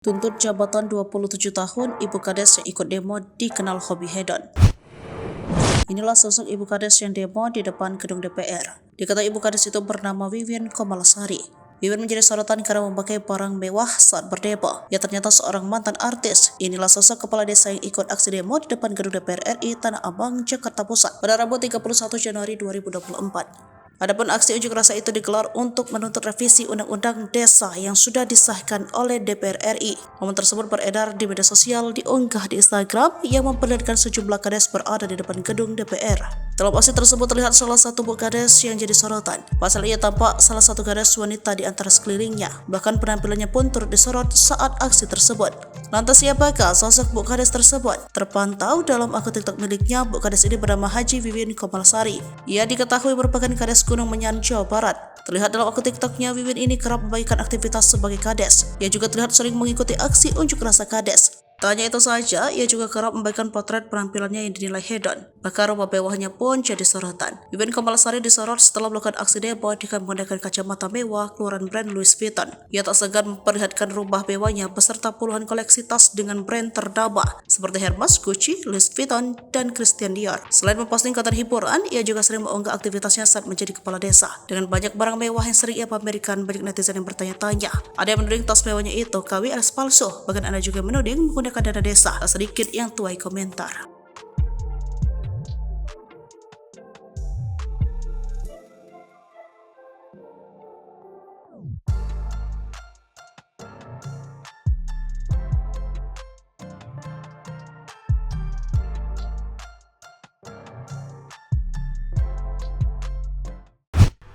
Tuntut jabatan 27 tahun, Ibu Kades yang ikut demo dikenal hobi hedon. Inilah sosok Ibu Kades yang demo di depan gedung DPR. Diketahui Ibu Kades itu bernama Wiwin Komalasari. Wiwin menjadi sorotan karena memakai barang mewah saat berdemo. Ia ternyata seorang mantan artis. Inilah sosok kepala desa yang ikut aksi demo di depan gedung DPR RI Tanah Abang, Jakarta Pusat pada Rabu 31 Januari 2024. Adapun aksi unjuk rasa itu digelar untuk menuntut revisi Undang-Undang Desa yang sudah disahkan oleh DPR RI. Momen tersebut beredar di media sosial, diunggah di Instagram yang memperlihatkan sejumlah kades berada di depan gedung DPR. Dalam aksi tersebut terlihat salah satu Bu Kades yang jadi sorotan. Pasalnya tampak salah satu kades wanita di antara sekelilingnya. Bahkan penampilannya pun turut disorot saat aksi tersebut. Lantas siapakah sosok Bu Kades tersebut? Terpantau dalam akun TikTok miliknya, Bu Kades ini bernama Haji Wiwin Komalasari. Ia diketahui merupakan kades Gunung Menyan, Jawa Barat. Terlihat dalam akun TikToknya, Wiwin ini kerap membagikan aktivitas sebagai kades. Ia juga terlihat sering mengikuti aksi unjuk rasa kades. Tak hanya itu saja, ia juga kerap membagikan potret penampilannya yang dinilai hedon. Bahkan rumah mewahnya pun jadi sorotan. Wiwin Komalasari disorot setelah melakukan aksi demo dengan menggunakan kacamata mewah keluaran brand Louis Vuitton. Ia tak segan memperlihatkan rumah mewahnya beserta puluhan koleksi tas dengan brand ternama seperti Hermes, Gucci, Louis Vuitton, dan Christian Dior. Selain memposting konten hiburan, ia juga sering mengunggah aktivitasnya saat menjadi kepala desa. Dengan banyak barang mewah yang sering ia pamerkan, banyak netizen yang bertanya-tanya. Ada yang menuding tas mewahnya itu KW alias palsu. Bahkan ada juga menuding menggunakan dana desa. Tak sedikit yang tuai komentar.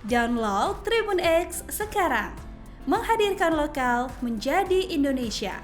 Download Tribun X sekarang, menghadirkan lokal menjadi Indonesia.